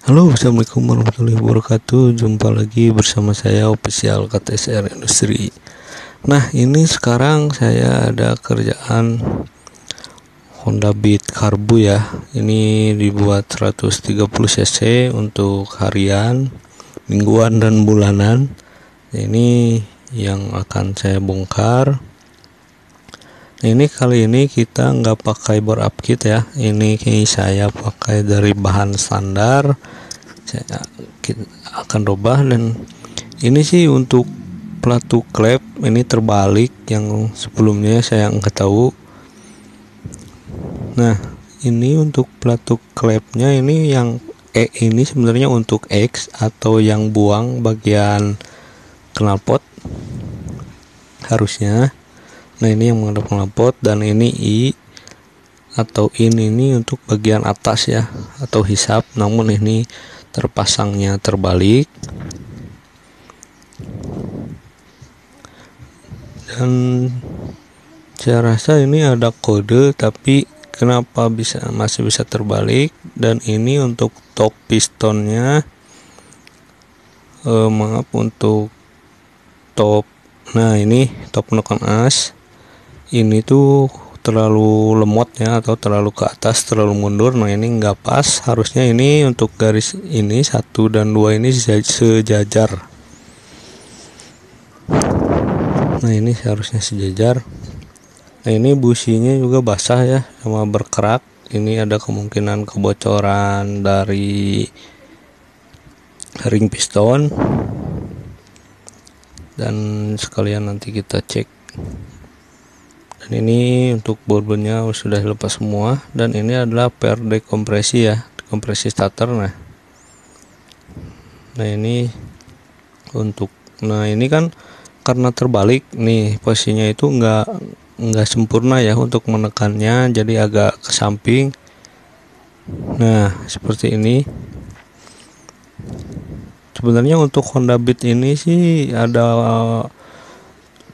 Halo, assalamualaikum warahmatullahi wabarakatuh. Jumpa lagi bersama saya official KTSR Industri. Nah, ini sekarang saya ada kerjaan Honda Beat Karbu ya. Ini dibuat 130 cc untuk harian, mingguan dan bulanan. Ini yang akan saya bongkar. Nah, ini kali ini kita nggak pakai bore up kit ya. Ini saya pakai dari bahan standar. Saya akan rubah, dan ini sih untuk pelatu klep ini terbalik, yang sebelumnya saya nggak tahu. Nah, ini untuk pelatu klepnya ini yang ini sebenarnya untuk X atau yang buang bagian knalpot harusnya. Nah, ini yang menghadap knalpot, dan ini I atau ini untuk bagian atas ya, atau hisap, namun ini terpasangnya terbalik. Dan saya rasa ini ada kode, tapi kenapa masih bisa terbalik. Dan ini untuk top pistonnya, maaf, untuk top, nah ini top menekan as ini tuh terlalu lemot ya, atau terlalu ke atas, terlalu mundur. Nah, ini nggak pas, harusnya ini untuk garis ini 1 dan 2 ini sejajar. Nah, ini seharusnya sejajar. Nah, ini businya juga basah ya, sama berkerak. Ini ada kemungkinan kebocoran dari ring piston, dan sekalian nanti kita cek. Dan ini untuk bourbonnya sudah lepas semua, dan ini adalah per dekompresi ya, dekompresi starter. Nah ini untuk, nah ini kan karena terbalik nih posisinya, itu nggak sempurna ya untuk menekannya, jadi agak ke samping. Nah, seperti ini. Sebenarnya untuk Honda Beat ini sih ada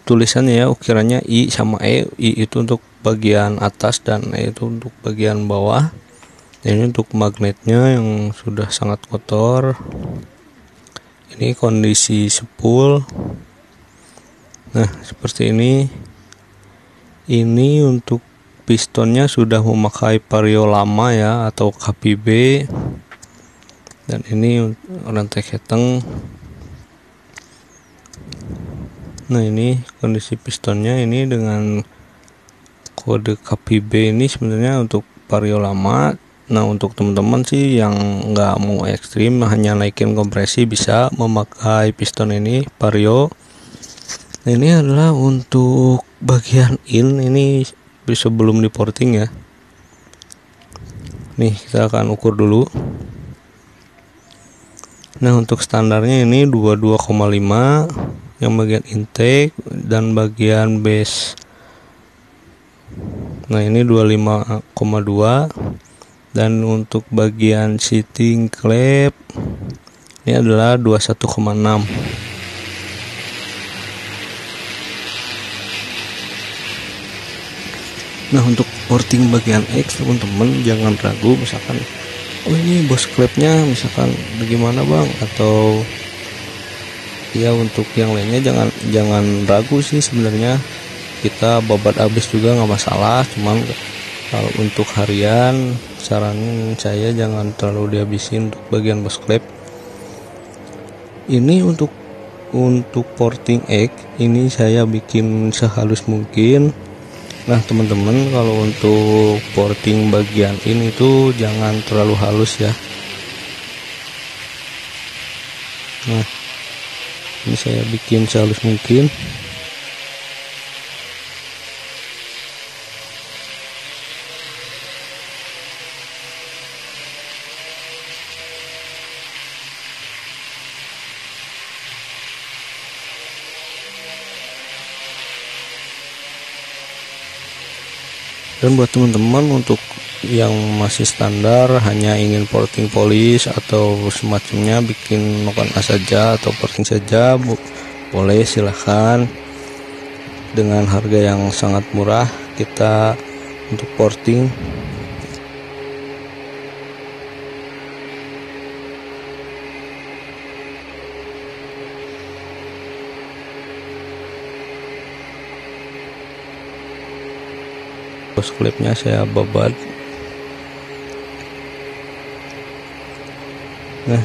tulisannya ya, ukirannya I sama E. I itu untuk bagian atas, dan E itu untuk bagian bawah. Ini untuk magnetnya yang sudah sangat kotor. Ini kondisi sepul. Nah, seperti ini. Ini untuk pistonnya sudah memakai vario lama ya, atau KPB. Dan ini rantai keteng. Nah, ini kondisi pistonnya ini dengan kode KPB ini sebenarnya untuk vario lama. Nah, untuk teman-teman sih yang nggak mau ekstrim, hanya naikin kompresi, bisa memakai piston ini vario. Nah, ini adalah untuk bagian ini sebelum di porting ya. Nih, kita akan ukur dulu. Nah, untuk standarnya ini 22,5 yang bagian intake, dan bagian base, nah ini 25,2, dan untuk bagian seating klep ini adalah 21,6. Nah, untuk porting bagian X, teman-teman jangan ragu, misalkan ini bos klepnya misalkan bagaimana bang, atau ya untuk yang lainnya jangan ragu sih. Sebenarnya kita babat habis juga nggak masalah, cuman kalau untuk harian saran saya jangan terlalu dihabisin untuk bagian bos klep. Ini untuk porting X ini saya bikin sehalus mungkin. Nah, teman-teman, kalau untuk porting bagian ini tuh jangan terlalu halus ya. Nah, ini saya bikin sehalus mungkin. Dan buat teman-teman untuk yang masih standar, hanya ingin porting polish atau semacamnya, bikin noken as saja atau porting saja, boleh, silahkan. Dengan harga yang sangat murah kita untuk porting. Terus klipnya saya babat. Nah,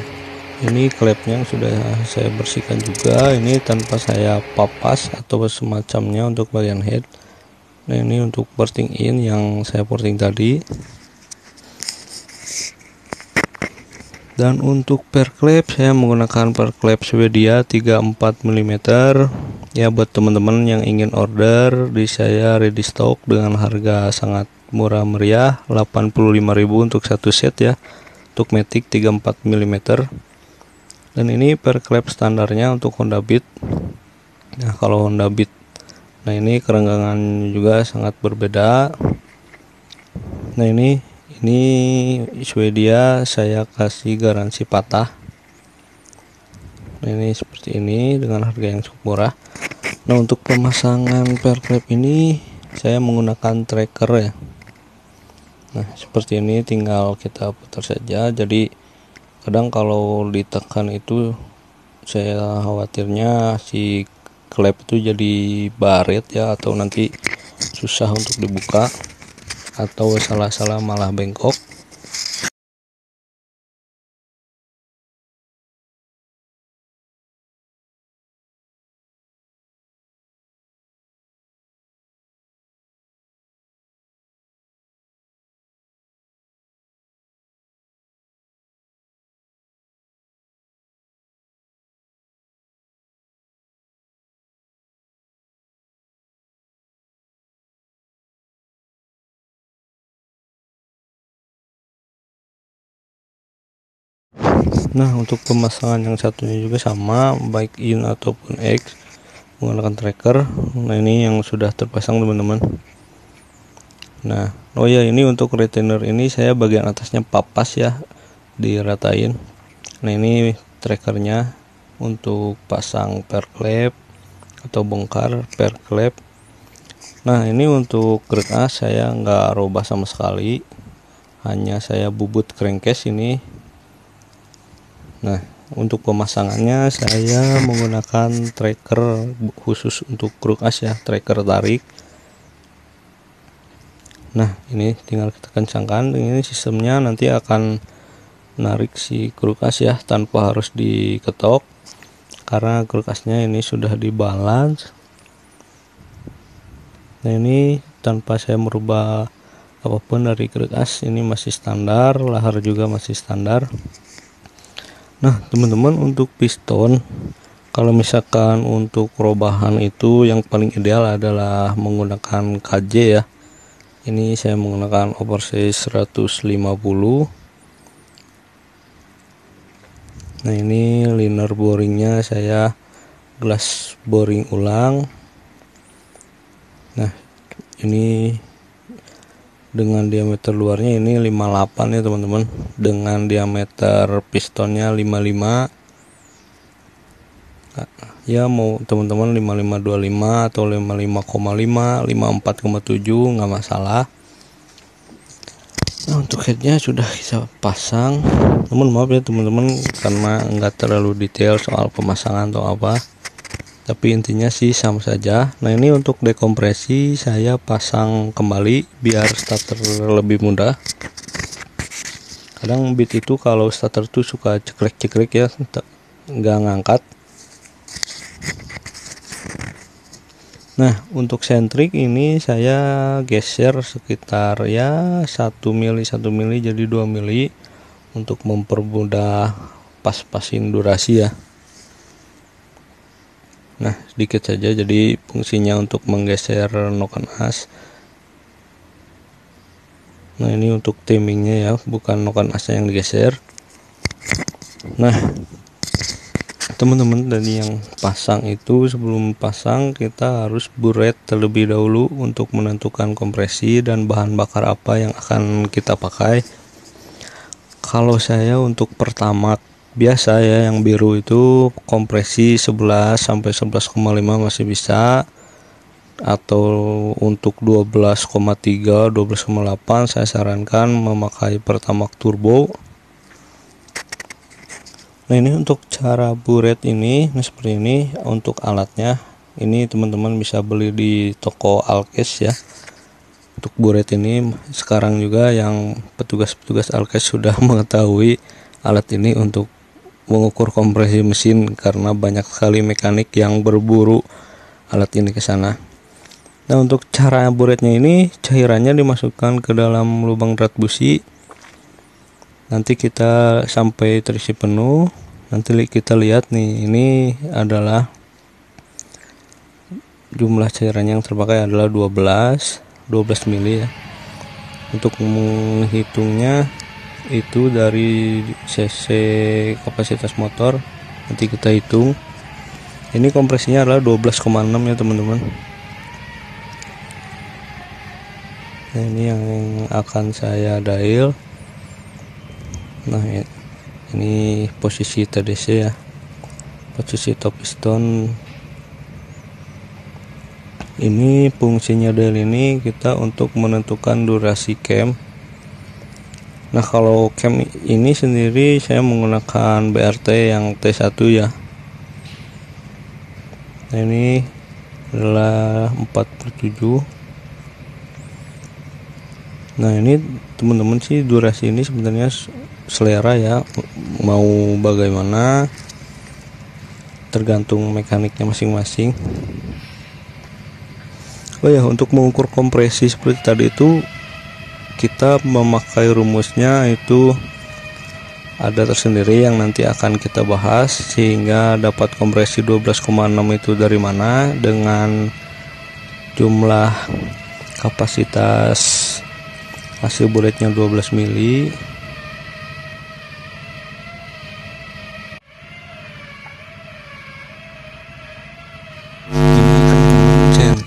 ini klepnya sudah saya bersihkan juga, ini tanpa saya papas atau semacamnya untuk bagian head. Nah, ini untuk porting in yang saya porting tadi. Dan untuk per klep saya menggunakan per klep Swedia 34 mm. Ya, buat teman-teman yang ingin order, di saya ready stock dengan harga sangat murah meriah, 85.000 untuk satu set ya. Untuk Matic 34 mm. Dan ini per klep standarnya untuk Honda Beat. Nah, kalau Honda Beat, nah ini kerenggangan juga sangat berbeda. Nah, ini Swedia saya kasih garansi patah. Nah, ini seperti ini dengan harga yang cukup murah. Nah, untuk pemasangan per klep ini saya menggunakan tracker ya. Nah, seperti ini tinggal kita putar saja. Jadi kadang kalau ditekan itu saya khawatirnya si klep itu jadi baret ya, atau nanti susah untuk dibuka, atau salah-salah malah bengkok. Nah, untuk pemasangan yang satunya juga sama, baik in ataupun X, menggunakan tracker. Nah, ini yang sudah terpasang teman-teman. Nah, oh ya, ini untuk retainer ini saya bagian atasnya papas ya, diratain. Nah, ini trackernya untuk pasang per klep atau bongkar per klep. Nah, ini untuk grek A saya nggak robah sama sekali, hanya saya bubut crankcase ini. Nah, untuk pemasangannya saya menggunakan tracker khusus untuk kruk as ya, tracker tarik. Nah, ini tinggal kita kencangkan. Ini sistemnya nanti akan narik si kruk as ya, tanpa harus diketok, karena kruk asnya ini sudah dibalance. Nah, ini tanpa saya merubah apapun dari kruk as, ini masih standar, lahar juga masih standar. Nah, teman-teman, untuk piston, kalau misalkan untuk perubahan itu yang paling ideal adalah menggunakan KJ ya. Ini saya menggunakan oversize 150. Nah, ini liner boringnya saya glass boring ulang. Nah, ini dengan diameter luarnya ini 58 ya teman-teman, dengan diameter pistonnya 55 ya, mau teman-teman 5525 atau 55,5, 54,7 nggak masalah. Nah, untuk headnya sudah kita pasang. Namun maaf ya teman-teman, karena nggak terlalu detail soal pemasangan atau apa, tapi intinya sih sama saja. Nah, ini untuk dekompresi saya pasang kembali biar starter lebih mudah. Kadang Beat itu kalau starter tuh suka cekrek-cekrek ya, nggak ngangkat. Nah, untuk sentrik ini saya geser sekitar ya 1 mili jadi 2 mili untuk mempermudah pas-pasin durasi ya. Nah, sedikit saja, jadi fungsinya untuk menggeser noken as. Nah, ini untuk timingnya ya, bukan noken asnya yang digeser. Nah, teman-teman, dari yang pasang itu, sebelum pasang kita harus buret terlebih dahulu untuk menentukan kompresi dan bahan bakar apa yang akan kita pakai. Kalau saya untuk pertama biasa ya, yang biru itu kompresi 11 sampai 11,5 masih bisa, atau untuk 12,3 12,8 saya sarankan memakai Pertamax turbo. Nah, ini untuk cara buret ini, nah seperti ini. Untuk alatnya ini teman-teman bisa beli di toko Alkes ya. Untuk buret ini sekarang juga yang petugas-petugas alkes sudah mengetahui alat ini untuk mengukur kompresi mesin karena banyak sekali mekanik yang berburu alat ini ke sana. Nah, untuk cara buretnya ini cairannya dimasukkan ke dalam lubang drat busi. Nanti kita sampai terisi penuh. Nanti kita lihat nih, ini adalah jumlah cairan yang terpakai adalah 12 mili ya. Untuk menghitungnya itu dari cc kapasitas motor, nanti kita hitung. Ini kompresinya adalah 12,6 ya teman-teman. Nah, ini yang akan saya dial. Nah, ini posisi TDC ya, posisi top piston. Ini fungsinya dial ini kita untuk menentukan durasi cam. Nah, kalau cam ini sendiri saya menggunakan BRT yang T1 ya. Nah, ini adalah 4/7. Nah, ini teman-teman sih durasi ini sebenarnya selera ya, mau bagaimana tergantung mekaniknya masing-masing. Oh ya, untuk mengukur kompresi seperti tadi itu kita memakai rumusnya, itu ada tersendiri yang nanti akan kita bahas, sehingga dapat kompresi 12,6 itu dari mana dengan jumlah kapasitas hasil buletnya 12 mili.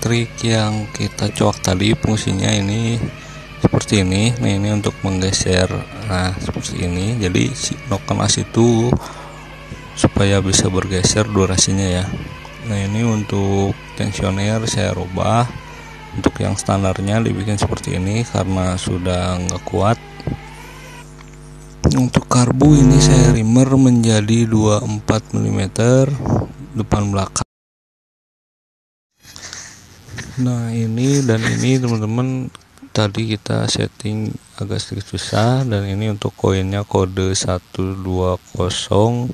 Trik yang kita coak tadi fungsinya ini seperti ini. Nah, ini untuk menggeser, nah seperti ini. Jadi si noken as itu supaya bisa bergeser durasinya ya. Nah, ini untuk tensioner saya rubah, untuk yang standarnya dibikin seperti ini karena sudah nggak kuat. Untuk karbu ini saya rimmer menjadi 24 mm depan belakang. Nah, ini dan ini teman-teman tadi kita setting agak sedikit susah, dan ini untuk koinnya kode 120.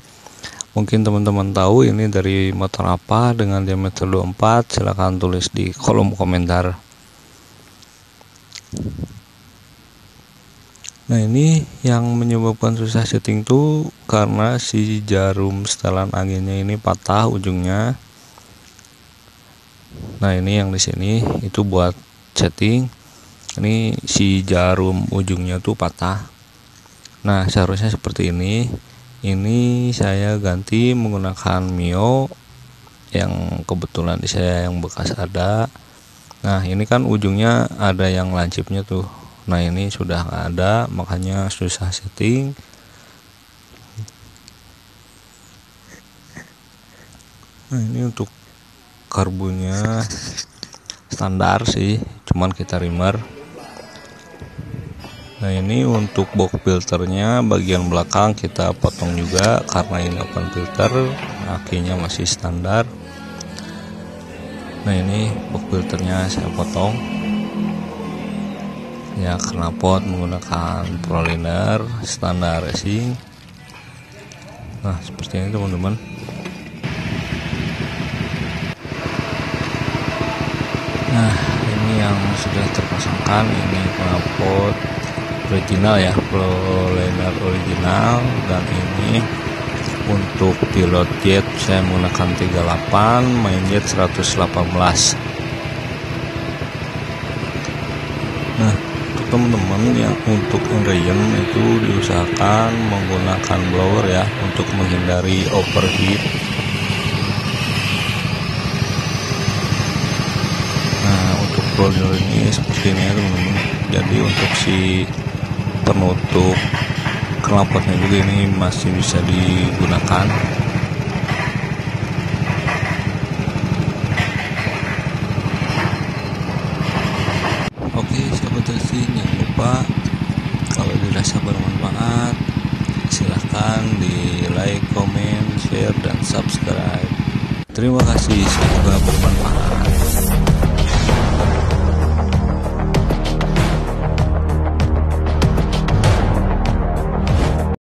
Mungkin teman-teman tahu ini dari motor apa dengan diameter 24, silahkan tulis di kolom komentar. Nah, ini yang menyebabkan susah setting tuh karena si jarum setelan anginnya ini patah ujungnya. Nah, ini yang di sini itu buat setting. Ini si jarum ujungnya tuh patah. Nah, seharusnya seperti ini. Ini saya ganti menggunakan Mio yang kebetulan di saya yang bekas ada. Nah, ini kan ujungnya ada yang lancipnya tuh. Nah, ini sudah nggak ada, makanya susah setting. Nah, ini untuk karbunya standar sih, cuman kita rimmer. Nah, ini untuk box filternya bagian belakang kita potong juga karena ini open filter, akinya masih standar. Nah, ini box filternya saya potong ya, knalpot menggunakan proliner standar racing. Nah, seperti ini teman-teman. Nah, ini yang sudah terpasangkan, ini knalpot original ya, proliner original. Dan ini untuk pilot jet saya menggunakan 38, main jet 118. Nah, untuk teman-teman yang untuk engine itu diusahakan menggunakan blower ya, untuk menghindari overheat. Proliner ini seperti ini ya teman-teman. Jadi untuk si penutup knalpotnya juga ini masih bisa digunakan. Oke, sahabat racing, jangan lupa kalau dirasa bermanfaat silahkan di like, comment, share, dan subscribe. Terima kasih, semoga bermanfaat.